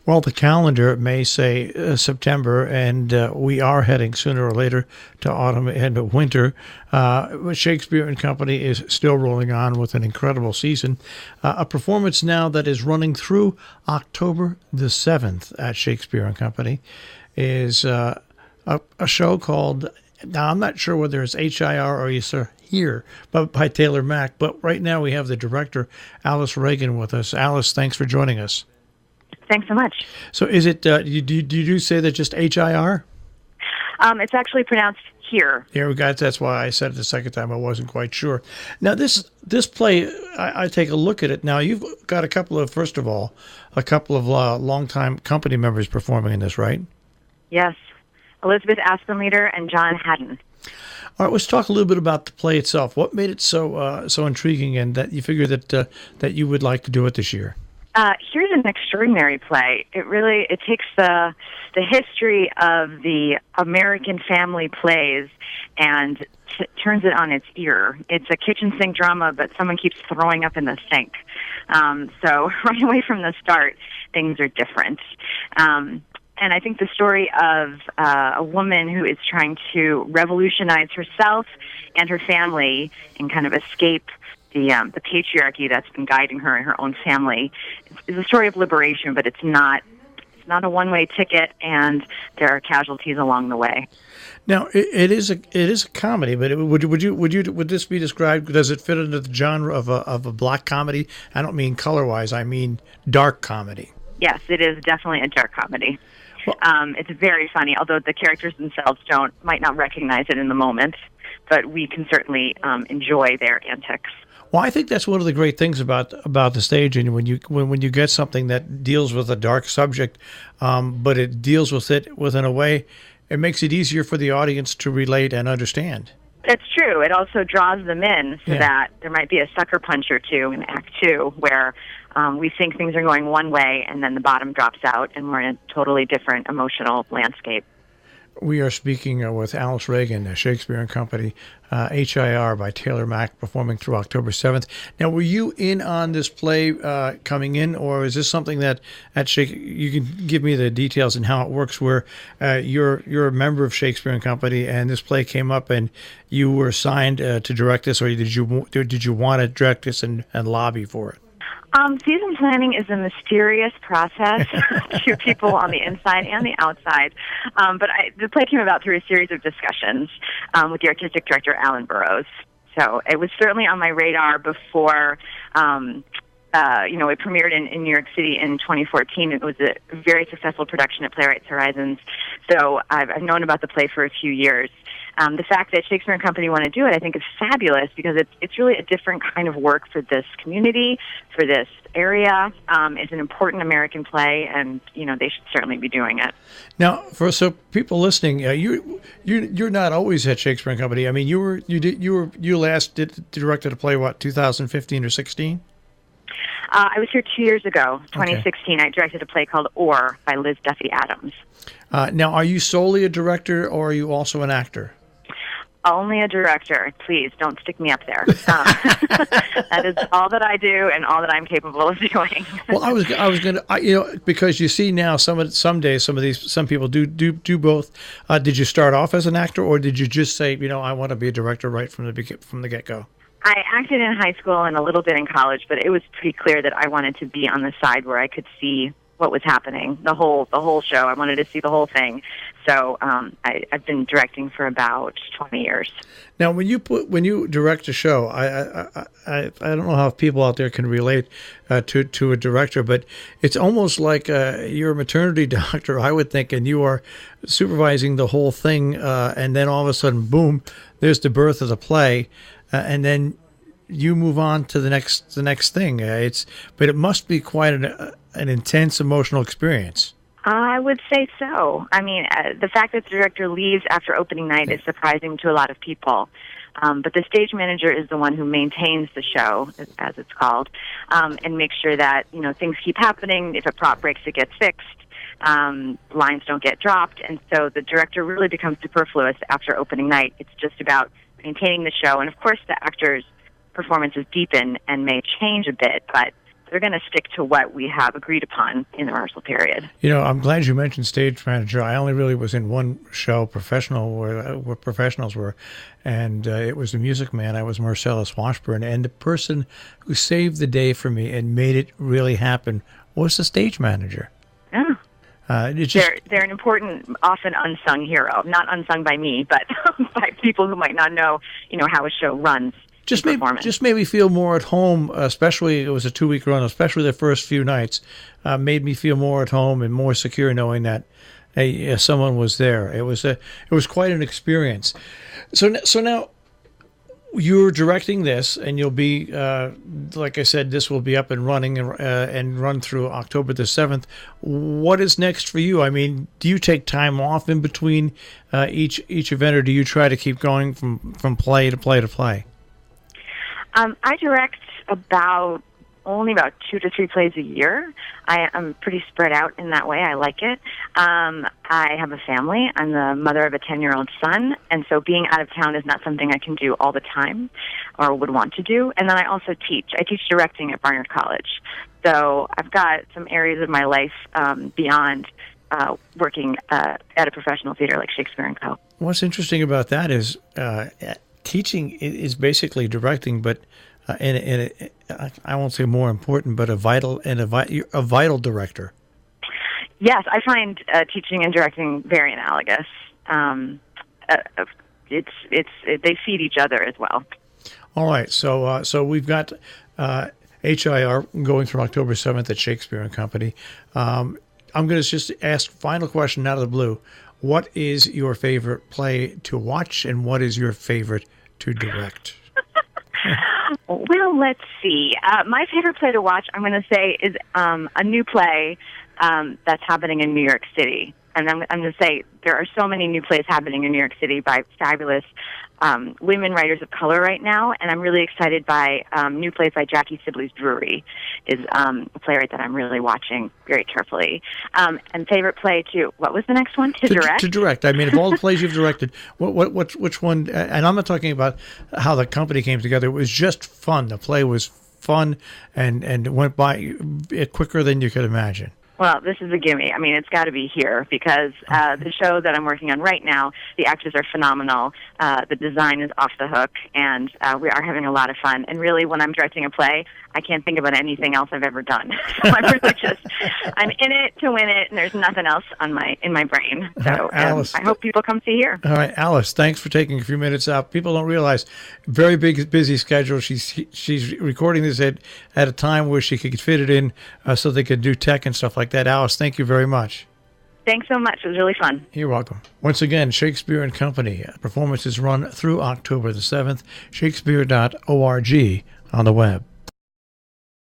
Well, the calendar may say September, and we are heading sooner or later to autumn and winter. But Shakespeare and Company is still rolling on with an incredible season. A performance now that is running through October the 7th at Shakespeare and Company is a show called, now I'm not sure whether it's HIR or HIR, but by Taylor Mack. But right now we have the director, Alice Reagan, with us. Alice, thanks for joining us. Thanks so much. So is it, do you say that just HIR? It's actually pronounced here. Here we got, that's why I said it the second time. I wasn't quite sure. Now this play, I take a look at it. Now you've got a couple of longtime company members performing in this, right? Yes. Elizabeth Aspenleader and John Haddon. All right, let's talk a little bit about the play itself. What made it so intriguing, and that you figured that you would like to do it this year? Here's an extraordinary play. It takes the history of the American family plays and turns it on its ear. It's a kitchen sink drama, but someone keeps throwing up in the sink. So right away from the start, things are different. And I think the story of a woman who is trying to revolutionize herself and her family and kind of escape the patriarchy that's been guiding her and her own family is a story of liberation, but it's not a one-way ticket, and there are casualties along the way. Now, it is a comedy, but would this be described? Does it fit into the genre of a black comedy? I don't mean color-wise. I mean dark comedy. Yes, it is definitely a dark comedy. Well, it's very funny, although the characters themselves might not recognize it in the moment, but we can certainly enjoy their antics. Well, I think that's one of the great things about the stage, and when you get something that deals with a dark subject, but it deals with it within a way, it makes it easier for the audience to relate and understand. That's true. It also draws them in so that there might be a sucker punch or two in Act 2 where we think things are going one way and then the bottom drops out and we're in a totally different emotional landscape. We are speaking with Alice Reagan, Shakespeare and Company, HIR by Taylor Mack, performing through October 7th. Now, were you in on this play coming in, or is this something that you can give me the details and how it works, where you're a member of Shakespeare and Company and this play came up and you were assigned to direct this, or did you want to direct this and lobby for it? Season planning is a mysterious process to people on the inside and the outside. But the play came about through a series of discussions with the artistic director, Alan Burrows. So it was certainly on my radar before, it premiered in New York City in 2014. It was a very successful production at Playwrights Horizons. So I've known about the play for a few years. The fact that Shakespeare and Company want to do it, I think, is fabulous because it's really a different kind of work for this community, for this area. It's an important American play, and they should certainly be doing it. Now, so people listening, you're not always at Shakespeare and Company. I mean, you last directed a play, what, 2015 or 16? I was here 2 years ago, 2016. Okay. I directed a play called Or by Liz Duffy Adams. Now, are you solely a director, or are you also an actor? Only a director. Please don't stick me up there. That is all that I do and all that I'm capable of doing. Well, I was going to, because you see now some people do both. Did you start off as an actor, or did you just say, I want to be a director right from the get-go? I acted in high school and a little bit in college, but it was pretty clear that I wanted to be on the side where I could see what was happening, the whole show. I wanted to see the whole thing. So I've been directing for about 20 years. Now, when you direct a show, I don't know how people out there can relate to a director, but it's almost like you're a maternity doctor, I would think, and you are supervising the whole thing, and then all of a sudden, boom, there's the birth of the play, and then you move on to the next thing. But it must be quite an intense emotional experience. I would say so. I mean, the fact that the director leaves after opening night is surprising to a lot of people. But the stage manager is the one who maintains the show, as it's called, and makes sure that things keep happening. If a prop breaks, it gets fixed. Lines don't get dropped, and so the director really becomes superfluous after opening night. It's just about maintaining the show, and of course, the actors' performances deepen and may change a bit, but they're going to stick to what we have agreed upon in the rehearsal period. You know, I'm glad you mentioned stage manager. I only really was in one show, professional, where professionals were, and it was The Music Man. I was Marcellus Washburn, and the person who saved the day for me and made it really happen was the stage manager. Yeah. They're an important, often unsung hero. Not unsung by me, but by people who might not know, how a show runs. Just made me feel more at home, especially it was a 2-week run, especially the first few nights, made me feel more at home and more secure knowing that someone was there. It was quite an experience. So now you're directing this, and you'll be, like I said, this will be up and running and run through October the 7th. What is next for you? I mean, do you take time off in between each event, or do you try to keep going from play to play to play? I direct only about 2 to 3 plays a year. I'm pretty spread out in that way. I like it. I have a family. I'm the mother of a 10-year-old son, and so being out of town is not something I can do all the time or would want to do. And then I also teach. I teach directing at Barnard College. So I've got some areas of my life beyond working at a professional theater like Shakespeare and Co. What's interesting about that is teaching is basically directing, but I won't say more important, but a vital director. Yes, I find teaching and directing very analogous. They feed each other as well. All right, so we've got HIR going through October 7th at Shakespeare and Company. I'm going to just ask final question out of the blue. What is your favorite play to watch, and what is your favorite to direct? Well, let's see. My favorite play to watch, I'm going to say, is a new play that's happening in New York City. And I'm going to say there are so many new plays happening in New York City by fabulous women writers of color right now. And I'm really excited by new plays by Jackie Sibley's Brewery is a playwright that I'm really watching very carefully. And favorite play, too. What was the next one? To direct? To direct. I mean, of all the plays you've directed, which one? And I'm not talking about how the company came together. It was just fun. The play was fun and went by quicker than you could imagine. Well, this is a gimme. I mean, it's got to be here because the show that I'm working on right now, the actors are phenomenal. The design is off the hook, and we are having a lot of fun. And really, when I'm directing a play, I can't think about anything else I've ever done. So I'm really I'm in it to win it, and there's nothing else in my brain. So Alice, I hope people come see here. All right, Alice, thanks for taking a few minutes out. People don't realize, very big, busy schedule. She's recording this at a time where she could fit it in so they could do tech and stuff like that. Alice, thank you very much. Thanks so much. It was really fun. You're welcome. Once again, Shakespeare and Company. Performances run through October the 7th. Shakespeare.org on the web.